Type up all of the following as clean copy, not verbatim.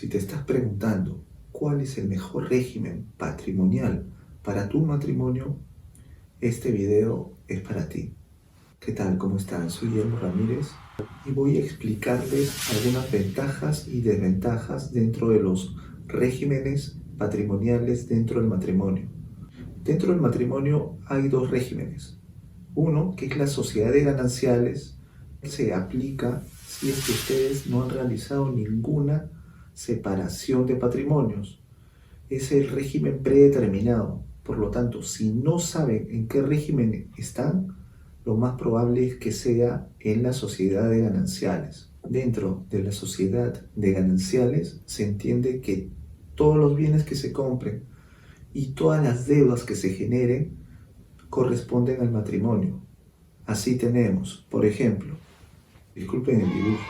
Si te estás preguntando cuál es el mejor régimen patrimonial para tu matrimonio, este video es para ti. ¿Qué tal? ¿Cómo están? Soy Guillermo Ramírez y voy a explicarles algunas ventajas y desventajas dentro de los regímenes patrimoniales dentro del matrimonio. Dentro del matrimonio hay dos regímenes. Uno, que es la sociedad de gananciales, se aplica si es que ustedes no han realizado ninguna separación de patrimonios. Es el régimen predeterminado. Por lo tanto, si no saben en qué régimen están, lo más probable es que sea en la sociedad de gananciales. Dentro de la sociedad de gananciales se entiende que todos los bienes que se compren y todas las deudas que se generen corresponden al matrimonio. Así tenemos, por ejemplo, disculpen el dibujo,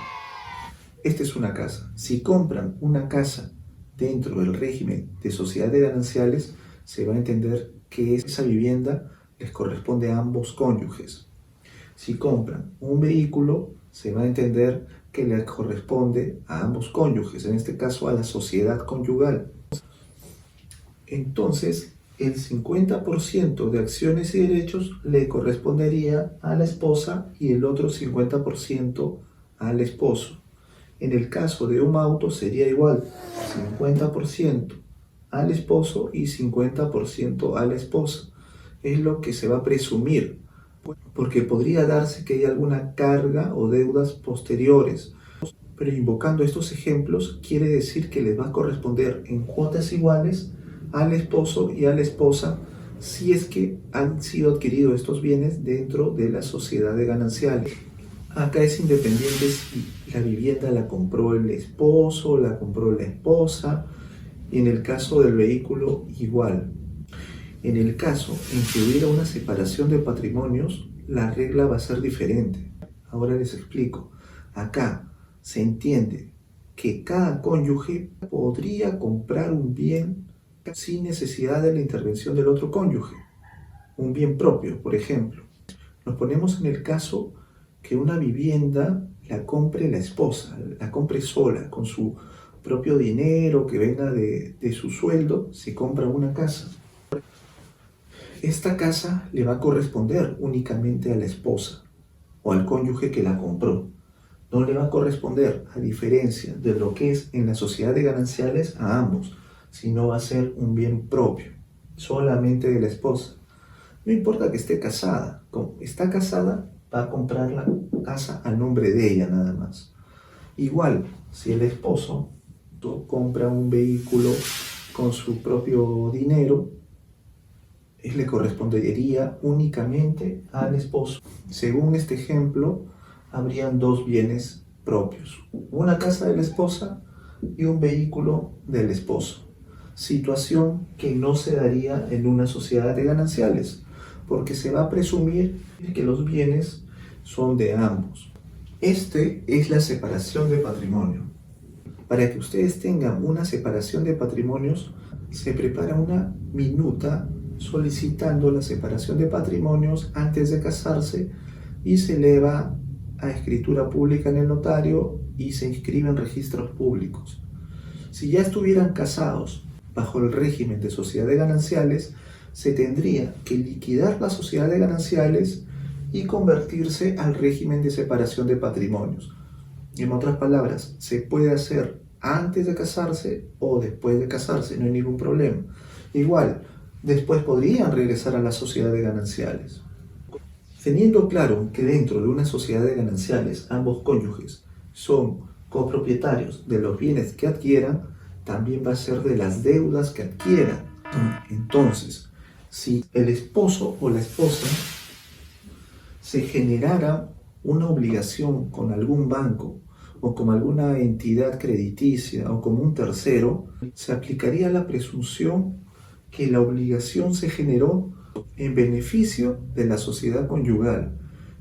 esta es una casa. Si compran una casa dentro del régimen de sociedad de gananciales, se va a entender que esa vivienda les corresponde a ambos cónyuges. Si compran un vehículo, se va a entender que les corresponde a ambos cónyuges, en este caso a la sociedad conyugal. Entonces, el 50% de acciones y derechos le correspondería a la esposa y el otro 50% al esposo. En el caso de un auto sería igual, 50% al esposo y 50% a la esposa. Es lo que se va a presumir, porque podría darse que haya alguna carga o deudas posteriores. Pero invocando estos ejemplos, quiere decir que les va a corresponder en cuotas iguales al esposo y a la esposa si es que han sido adquiridos estos bienes dentro de la sociedad de gananciales. Acá es independiente si la vivienda la compró el esposo, la compró la esposa, y en el caso del vehículo igual. En el caso en que hubiera una separación de patrimonios, la regla va a ser diferente. Ahora les explico. Acá se entiende que cada cónyuge podría comprar un bien sin necesidad de la intervención del otro cónyuge. Un bien propio, por ejemplo. Nos ponemos en el caso que una vivienda la compre la esposa, la compre sola, con su propio dinero que venga de su sueldo, se compra una casa. Esta casa le va a corresponder únicamente a la esposa o al cónyuge que la compró. No le va a corresponder, a diferencia de lo que es en la sociedad de gananciales, a ambos, sino va a ser un bien propio, solamente de la esposa. No importa que esté casada, como está casada, va a comprar la casa a nombre de ella nada más. Igual, si el esposo compra un vehículo con su propio dinero, le correspondería únicamente al esposo. Según este ejemplo, habrían dos bienes propios, una casa de la esposa y un vehículo del esposo. Situación que no se daría en una sociedad de gananciales, porque se va a presumir que los bienes son de ambos. Este es la separación de patrimonio. Para que ustedes tengan una separación de patrimonios, se prepara una minuta solicitando la separación de patrimonios antes de casarse y se eleva a escritura pública en el notario y se inscribe en registros públicos. Si ya estuvieran casados bajo el régimen de sociedad de gananciales, se tendría que liquidar la sociedad de gananciales y convertirse al régimen de separación de patrimonios. En otras palabras, se puede hacer antes de casarse o después de casarse, no hay ningún problema. Igual, después podrían regresar a la sociedad de gananciales. Teniendo claro que dentro de una sociedad de gananciales ambos cónyuges son copropietarios de los bienes que adquieran, también va a ser de las deudas que adquieran. Entonces, si el esposo o la esposa se generara una obligación con algún banco o con alguna entidad crediticia o con un tercero, se aplicaría la presunción que la obligación se generó en beneficio de la sociedad conyugal.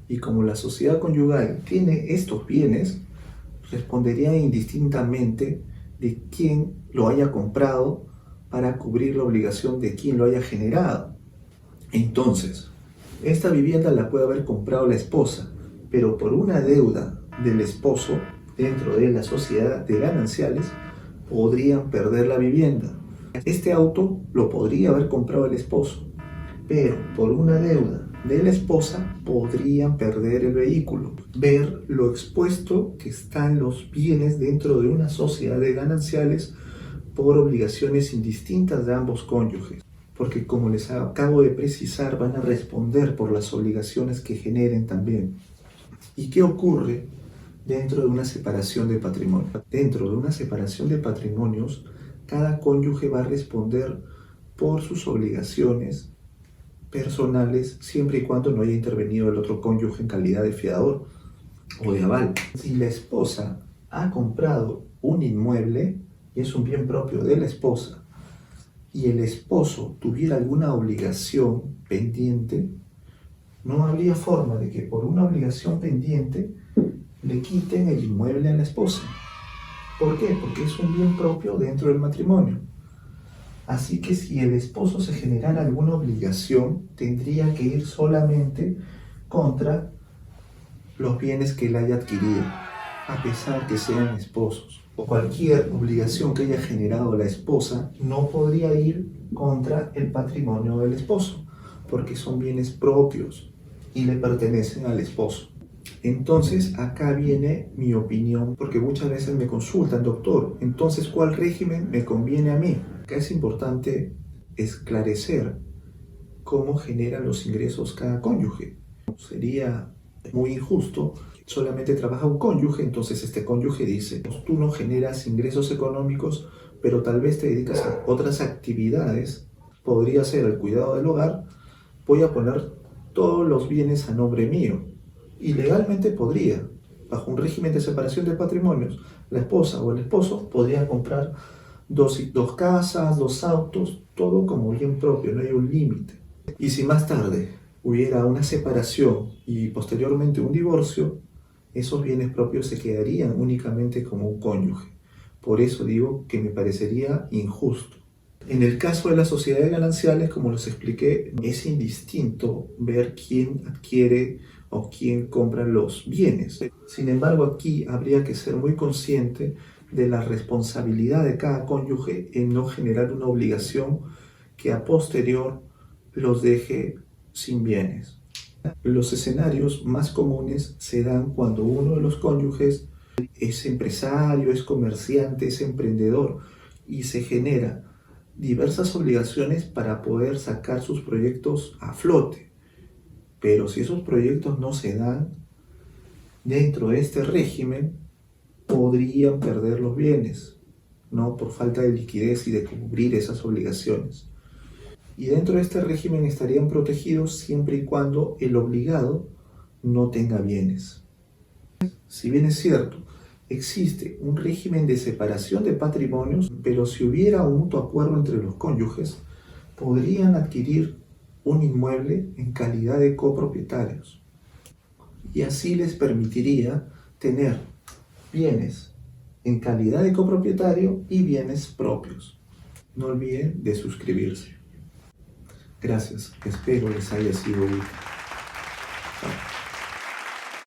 Y como la sociedad conyugal tiene estos bienes, respondería indistintamente de quién lo haya comprado para cubrir la obligación de quien lo haya generado. Entonces, esta vivienda la puede haber comprado la esposa, pero por una deuda del esposo dentro de la sociedad de gananciales, podrían perder la vivienda. Este auto lo podría haber comprado el esposo, pero por una deuda de la esposa podrían perder el vehículo. Ver lo expuesto que están los bienes dentro de una sociedad de gananciales por obligaciones indistintas de ambos cónyuges, porque como les acabo de precisar, van a responder por las obligaciones que generen también. ¿Y qué ocurre dentro de una separación de patrimonio? Dentro de una separación de patrimonios, cada cónyuge va a responder por sus obligaciones personales siempre y cuando no haya intervenido el otro cónyuge en calidad de fiador o de aval. Si la esposa ha comprado un inmueble y es un bien propio de la esposa y el esposo tuviera alguna obligación pendiente, no habría forma de que por una obligación pendiente le quiten el inmueble a la esposa. ¿Por qué? Porque es un bien propio dentro del matrimonio. Así que si el esposo se generara alguna obligación, tendría que ir solamente contra los bienes que él haya adquirido, a pesar que sean esposos. O cualquier obligación que haya generado la esposa no podría ir contra el patrimonio del esposo, porque son bienes propios y le pertenecen al esposo. Entonces acá viene mi opinión, porque muchas veces me consultan, doctor, entonces ¿cuál régimen me conviene a mí? Acá es importante esclarecer cómo generan los ingresos cada cónyuge. Sería muy injusto, solamente trabaja un cónyuge, entonces este cónyuge dice, tú no generas ingresos económicos, pero tal vez te dedicas a otras actividades, podría ser el cuidado del hogar, voy a poner todos los bienes a nombre mío. Y legalmente podría, bajo un régimen de separación de patrimonios, la esposa o el esposo podría comprar dos casas, 2 autos, todo como bien propio, no hay un límite. Y si más tarde hubiera una separación y posteriormente un divorcio, esos bienes propios se quedarían únicamente como un cónyuge. Por eso digo que me parecería injusto. En el caso de las sociedades gananciales, como les expliqué, es indistinto ver quién adquiere o quién compra los bienes. Sin embargo, aquí habría que ser muy consciente de la responsabilidad de cada cónyuge en no generar una obligación que a posterior los deje sin bienes. Los escenarios más comunes se dan cuando uno de los cónyuges es empresario, es comerciante, es emprendedor y se genera diversas obligaciones para poder sacar sus proyectos a flote. Pero si esos proyectos no se dan dentro de este régimen, podrían perder los bienes, ¿no? Por falta de liquidez y de cubrir esas obligaciones. Y dentro de este régimen estarían protegidos siempre y cuando el obligado no tenga bienes. Si bien es cierto, existe un régimen de separación de patrimonios, pero si hubiera un mutuo acuerdo entre los cónyuges, podrían adquirir un inmueble en calidad de copropietarios. Y así les permitiría tener bienes en calidad de copropietario y bienes propios. No olviden de suscribirse. Gracias, espero les haya sido útil. Chao.